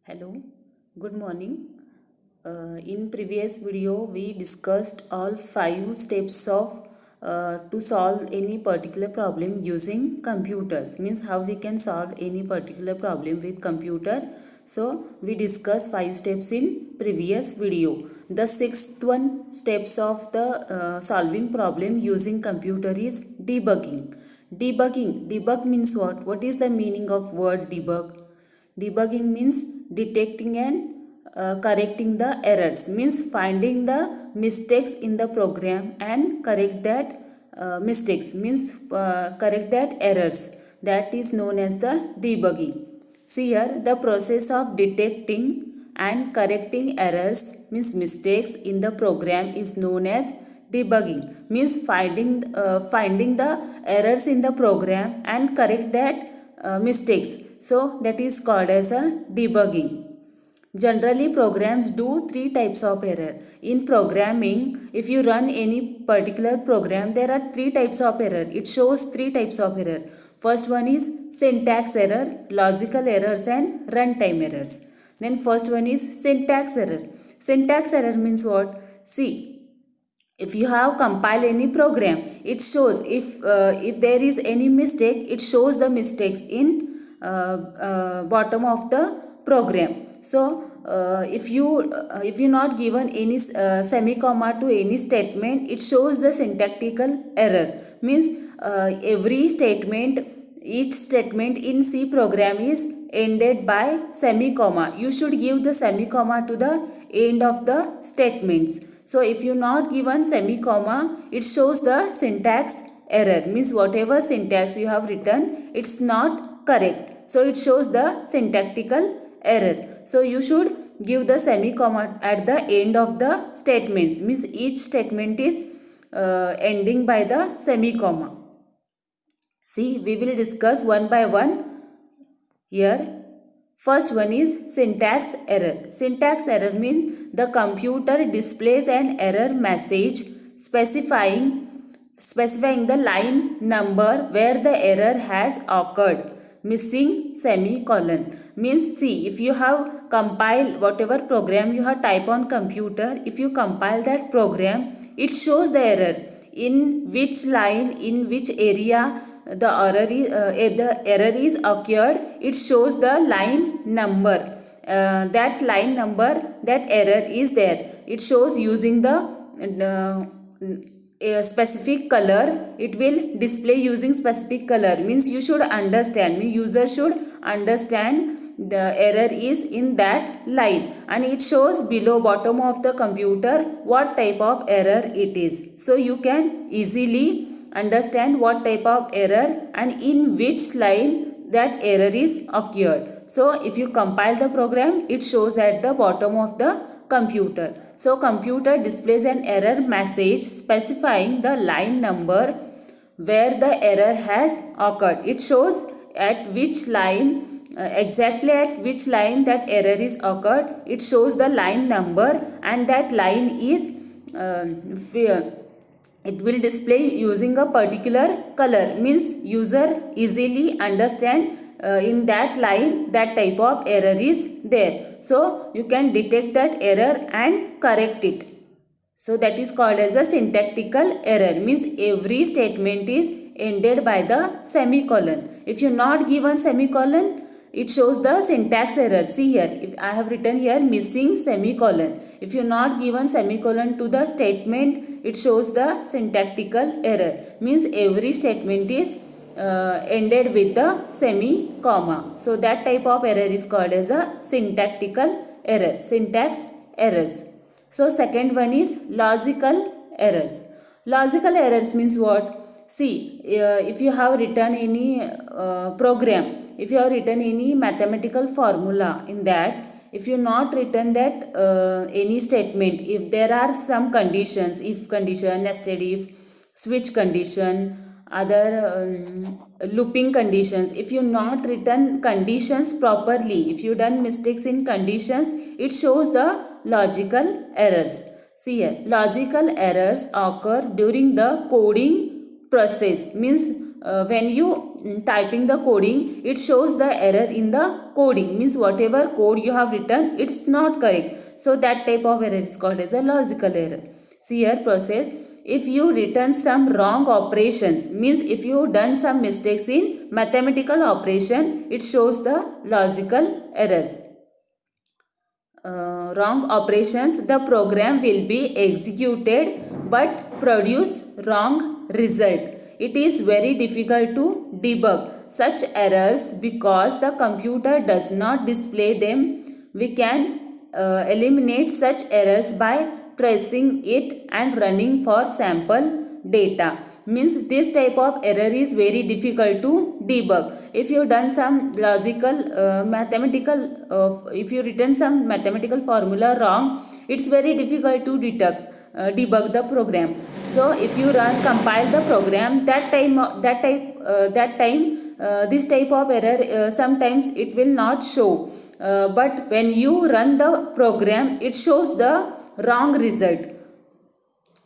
Hello, good morning. In previous video, we discussed all 5 steps of to solve any particular problem using computers. Means how we can solve any particular problem with computer. So we discussed 5 steps in previous video. The sixth one steps of the solving problem using computer is debugging. Debug means what? What is the meaning of word debug? Debugging means detecting and correcting the errors, means finding the mistakes in the program and correct that mistakes, means correct that errors. That is known as the debugging. See here, the process of detecting and correcting errors, means mistakes in the program, is known as debugging. Means finding the errors in the program and correct that mistakes. So that is called as a debugging. Generally, programs do 3 types of error. In programming, if you run any particular program, there are 3 types of error. It shows 3 types of error. First one is syntax error, logical errors and runtime errors. Then first one is syntax error. Syntax error means what? See, if you have compiled any program, it shows if there is any mistake, it shows the mistakes in bottom of the program. So if you not given any semi-comma to any statement, it shows the syntactical error. Means every statement, each statement in C program is ended by semi-comma. You should give the semi-comma to the end of the statements. So if you not given semi-comma, it shows the syntax error. Means whatever syntax you have written, it's not correct. So it shows the syntactical error. So you should give the semi-comma at the end of the statements. Means each statement is ending by the semi-comma. See, we will discuss one by one here. First one is syntax error. Syntax error means the computer displays an error message specifying the line number where the error has occurred, missing semicolon. Means see, if you have compiled whatever program you have typed on computer, if you compile that program, it shows the error in which line, in which area the error is occurred. It shows the line number, that line number, that error is there. It shows using the a specific color. It will display using specific color. Means you should understand, user should understand the error is in that line, and it shows below bottom of the computer what type of error it is. So you can easily understand what type of error and in which line that error is occurred. So if you compile the program, it shows at the bottom of the computer. So computer displays an error message specifying the line number where the error has occurred. It shows at which line, exactly at which line that error is occurred. It shows the line number, and that line is it will display using a particular color. Means user easily understand in that line that type of error is there. So you can detect that error and correct it. So that is called as a syntactical error. Means every statement is ended by the semicolon. If you not given semicolon, it shows the syntax error. See here, if I have written here missing semicolon. If you not given semicolon to the statement, it shows the syntactical error. Means every statement is ended with the semi-comma. So that type of error is called as a syntactical error, syntax errors. So second one is logical errors. Logical errors means what? See, if you have written any program, if you have written any mathematical formula in that, if you not written that any statement, if there are some conditions, if condition, nested if, switch condition, other looping conditions, if you not written conditions properly, if you done mistakes in conditions, it shows the logical errors. See here, logical errors occur during the coding process. Means when you typing the coding, it shows the error in the coding, means whatever code you have written, it's not correct. So that type of error is called as a logical error. See here process. If you written some wrong operations, means if you done some mistakes in mathematical operation, it shows the logical errors. Wrong operations, the program will be executed but produce wrong result. It is very difficult to debug such errors because the computer does not display them. We can eliminate such errors by tracing it and running for sample data. Means this type of error is very difficult to debug. If you done some logical mathematical if you written some mathematical formula wrong, it's very difficult to debug the program. So if you compile the program, this type of error sometimes it will not show, but when you run the program, it shows the wrong result.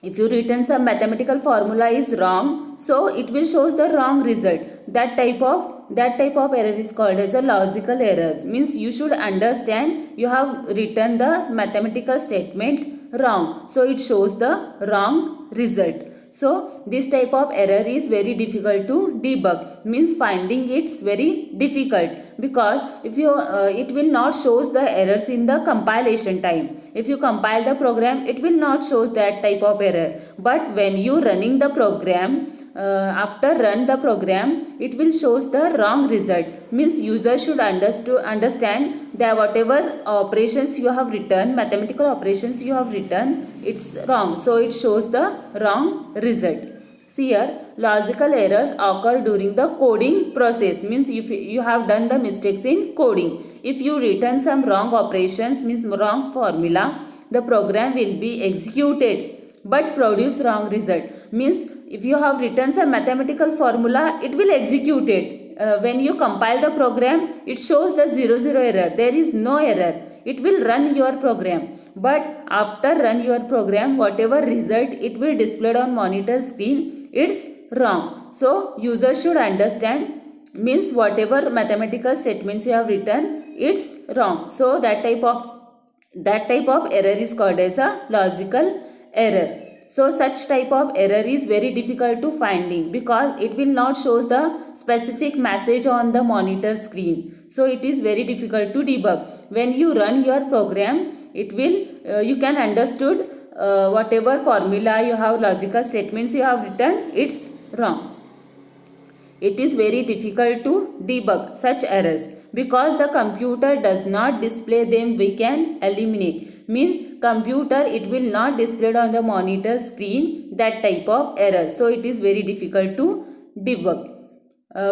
If you written some mathematical formula is wrong, so it will shows the wrong result. That type of error is called as a logical errors. Means you should understand you have written the mathematical statement wrong, so it shows the wrong result. So this type of error is very difficult to debug, means finding it's very difficult, because if you it will not shows the errors in the compilation time. If you compile the program, it will not shows that type of error, but when you running the program, after run the program, it will shows the wrong result. Means user should understand that whatever operations you have written, mathematical operations you have written, it's wrong, so it shows the wrong result. See here, logical errors occur during the coding process. Means if you have done the mistakes in coding, if you written some wrong operations, means wrong formula, the program will be executed but produce wrong result. Means if you have written some mathematical formula, it will execute it. When you compile the program, it shows the 00 error. There is no error. It will run your program, but after run your program, whatever result it will display on monitor screen, it's wrong. So user should understand, means whatever mathematical statements you have written, it's wrong. So that type of error is called as a logical error. So such type of error is very difficult to finding, because it will not shows the specific message on the monitor screen. So it is very difficult to debug. When you run your program, it will you can understood whatever formula you have, logical statements you have written, it's wrong. It is very difficult to debug such errors because the computer does not display them. We can eliminate, means computer it will not display on the monitor screen that type of error. So it is very difficult to debug.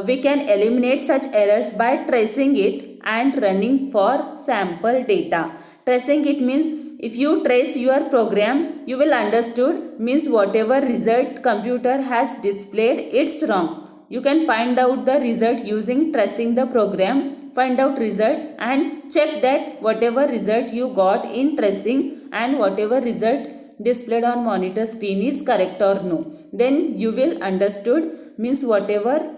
We can eliminate such errors by tracing it and running for sample data. Tracing it means if you trace your program, you will understood, means whatever result computer has displayed, it's wrong. You can find out the result using tracing the program, find out result and check that whatever result you got in tracing and whatever result displayed on monitor screen is correct or no. Then you will understood, means whatever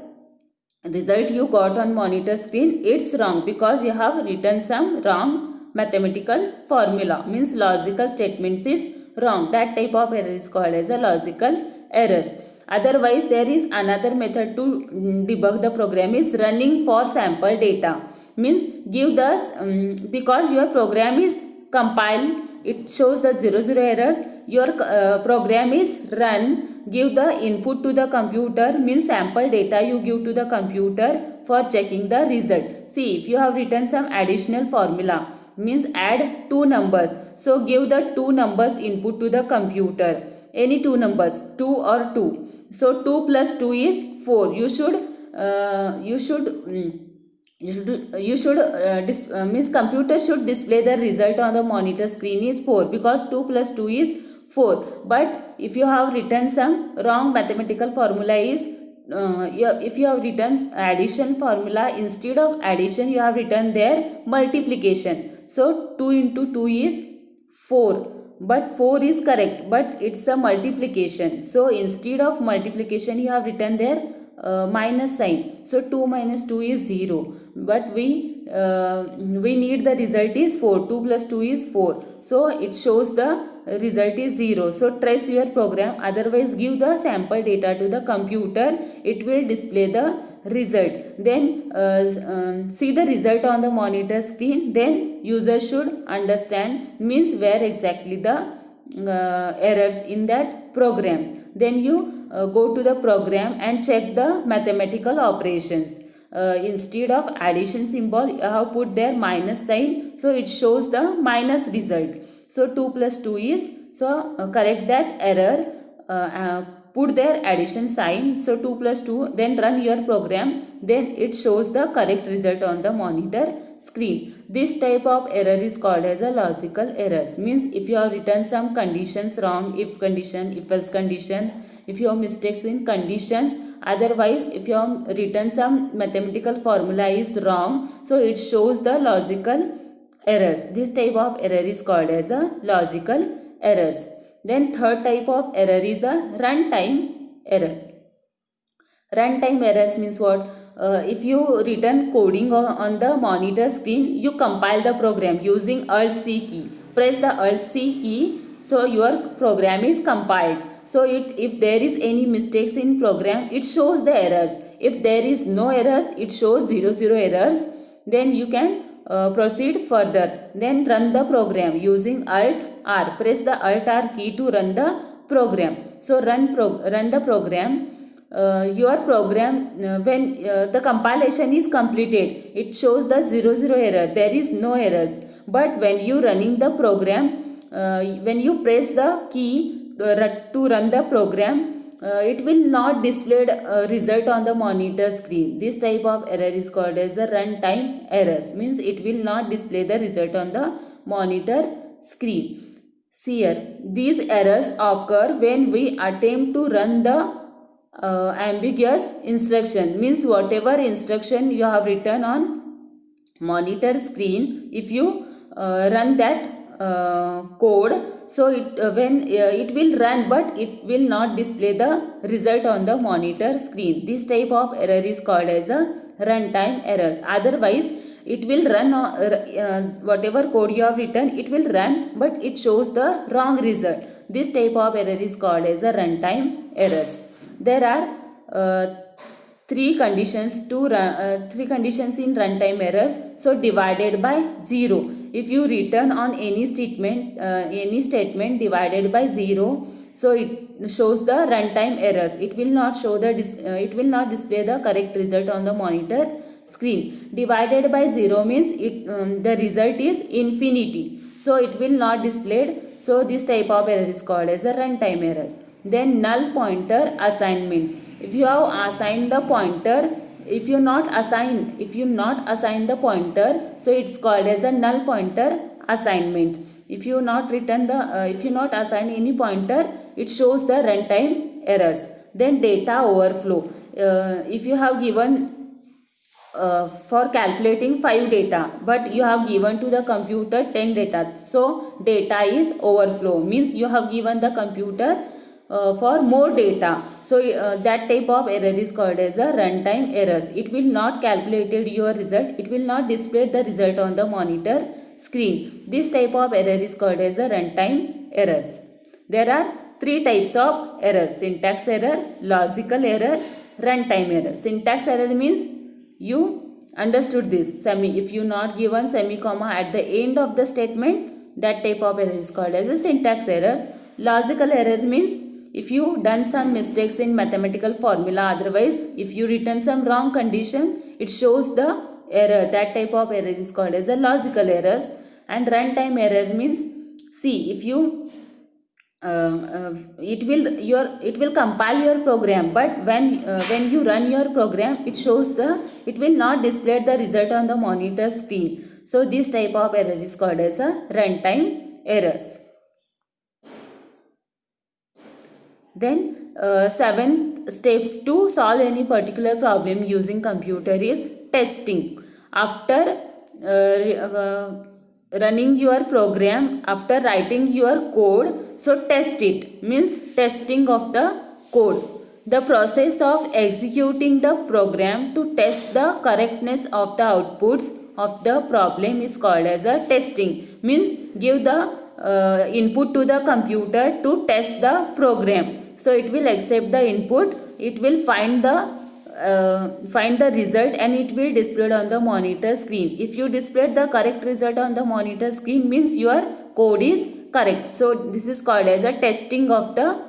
result you got on monitor screen, it's wrong because you have written some wrong mathematical formula, means logical statements is wrong. That type of error is called as a logical errors. Otherwise, there is another method to debug the program is running for sample data. Means give the because your program is compiled, it shows the 00 errors. Your program is run, give the input to the computer, means sample data you give to the computer for checking the result. See, if you have written some additional formula, means add two numbers, so give the two numbers input to the computer. Any two numbers, 2 or 2. So 2 plus 2 is 4. You should means computer should display the result on the monitor screen is 4, because 2 plus 2 is 4. But if you have written some wrong mathematical formula is if you have written addition formula, instead of addition you have written there multiplication. So 2 into 2 is 4. But 4 is correct, but it's a multiplication. So instead of multiplication, you have written there minus sign. So 2 minus 2 is 0. But we need the result is 4. 2 plus 2 is 4. So it shows the result is 0. So trace your program. Otherwise give the sample data to the computer. It will display the result. Then see the result on the monitor screen. Then user should understand means where exactly the errors in that program. Then you go to the program and check the mathematical operations. Instead of addition symbol, you have put there minus sign, so it shows the minus result. So 2 plus 2 is, so correct that error, put there addition sign, so 2 plus 2, then run your program, then it shows the correct result on the monitor screen. This type of error is called as a logical errors. Means if you have written some conditions wrong, if condition, if else condition, if you have mistakes in conditions, otherwise if you have written some mathematical formula is wrong, so it shows the logical errors. This type of error is called as a logical errors. Then third type of error is a runtime errors. Runtime errors means what? If you written coding on the monitor screen, you compile the program using Alt-C key. Press the Alt-C key, so your program is compiled. So if there is any mistakes in program, it shows the errors. If there is no errors, it shows 00 errors. Then you can proceed further. Then run the program using Alt-R. Press the Alt-R key to run the program. So run the program. Your program, when the compilation is completed, it shows the 00 error. There is no errors. But when you running the program, when you press the key to run the program, it will not display result on the monitor screen. This type of error is called as a runtime errors. Means it will not display the result on the monitor screen. See here, these errors occur when we attempt to run the ambiguous instruction. Means whatever instruction you have written on monitor screen, if you run that code, so it will run, but it will not display the result on the monitor screen. This type of error is called as a runtime errors. Otherwise it will run whatever code you have written, it will run, but it shows the wrong result. This type of error is called as a runtime errors. There are three conditions in runtime errors. So divided by 0. If you return on any statement divided by 0, so it shows the runtime errors. It will not show the it will not display the correct result on the monitor screen. Divided by 0 means the result is infinity, so it will not display. So this type of error is called as a runtime errors. Then null pointer assignments. If you have assigned the pointer, if you not assign the pointer, so it's called as a null pointer assignment. If you not assign any pointer, it shows the runtime errors. Then data overflow. If you have given for calculating 5 data, but you have given to the computer 10 data, so data is overflow. Means you have given the computer for more data. So that type of error is called as a runtime errors. It will not calculated your result. It will not display the result on the monitor screen. This type of error is called as a runtime errors. There are three types of errors: syntax error, logical error, runtime error. Syntax error means you understood this. If you not given semi-comma at the end of the statement, that type of error is called as a syntax errors. Logical error means if you done some mistakes in mathematical formula, otherwise if you written some wrong condition, it shows the error. That type of error is called as a logical errors. And runtime error means, see, if you it will compile your program, but when you run your program, it will not display the result on the monitor screen. So this type of error is called as a runtime errors. Then 7 steps to solve any particular problem using computer is testing. After running your program, after writing your code, so test it, means testing of the code. The process of executing the program to test the correctness of the outputs of the problem is called as a testing. Means give the input to the computer to test the program. So it will accept the input, it will find the result, and it will display on the monitor screen. If you display the correct result on the monitor screen, means your code is correct. So this is called as a testing of the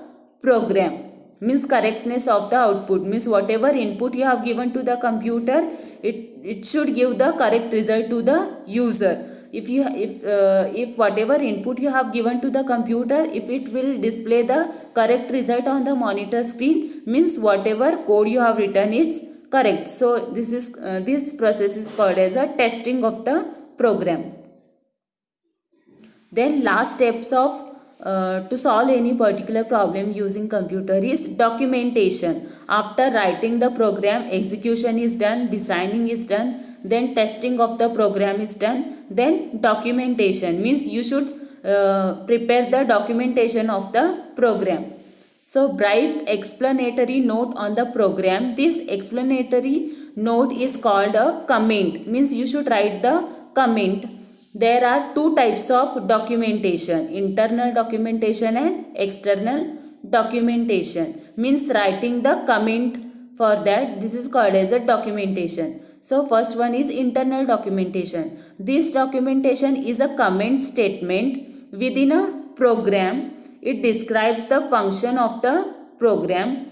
program. Means correctness of the output, means whatever input you have given to the computer, it should give the correct result to the user. If whatever input you have given to the computer, if it will display the correct result on the monitor screen, means whatever code you have written is correct. So this process is called as a testing of the program. Then last steps of to solve any particular problem using computer is documentation. After writing the program, execution is done, designing is done, then testing of the program is done, then documentation, means you should prepare the documentation of the program. So brief explanatory note on the program. This explanatory note is called a comment, means you should write the comment. There are two types of documentation, internal documentation and external documentation. Means writing the comment for that, this is called as a documentation. So first one is internal documentation. This documentation is a comment statement within a program. It describes the function of the program.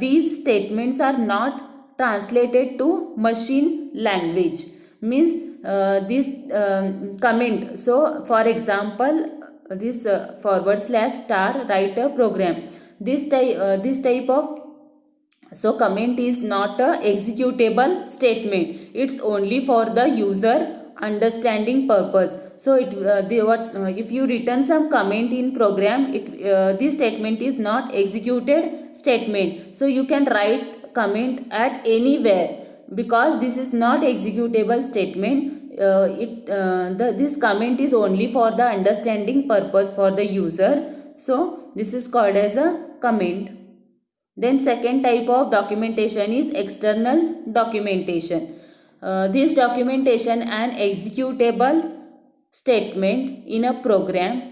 These statements are not translated to machine language. Means this comment, so for example this /* write a program, this type of, so comment is not a executable statement, it's only for the user understanding purpose. So if you written some comment in program, this statement is not executed statement, so you can write comment at anywhere, because this is not executable statement. This comment is only for the understanding purpose for the user. So this is called as a comment. Then second type of documentation is external documentation. This documentation an executable statement in a program.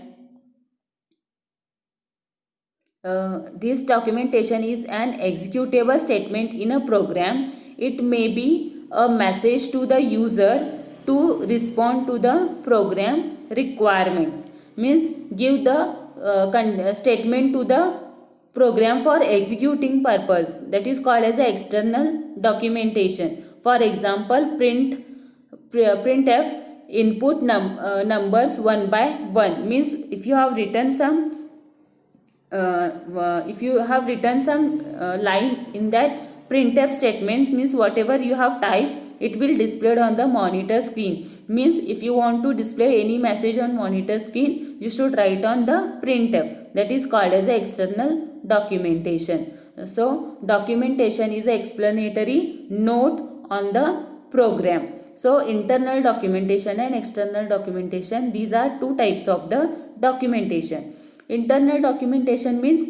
This documentation is an executable statement in a program. It may be a message to the user to respond to the program requirements. Means give the statement to the program for executing purpose. That is called as the external documentation. For example, printf input numbers 1 by 1. Means if you have written some line in that printf statements, means whatever you have typed, it will display on the monitor screen. Means if you want to display any message on monitor screen, you should write on the printf. That is called as external documentation. So documentation is an explanatory note on the program. So internal documentation and external documentation, these are two types of the documentation. Internal documentation means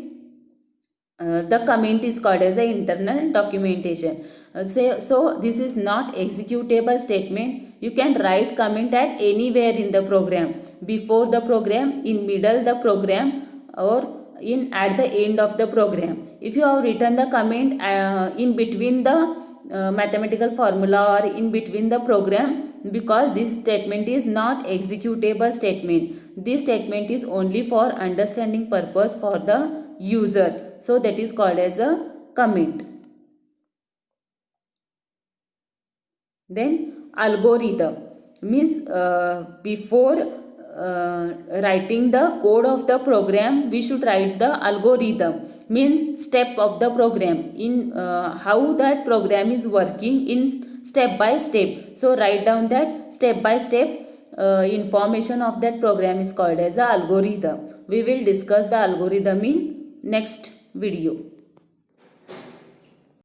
the comment is called as an internal documentation. So this is not executable statement. You can write comment at anywhere in the program, before the program, in middle the program, or at the end of the program. If you have written the comment in between the mathematical formula or in between the program, because this statement is not executable statement. This statement is only for understanding purpose for the user. So that is called as a comment. Then algorithm means before writing the code of the program, we should write the algorithm, mean step of the program, in how that program is working in step by step. So write down that step by step information of that program is called as a algorithm. We will discuss the algorithm in next video.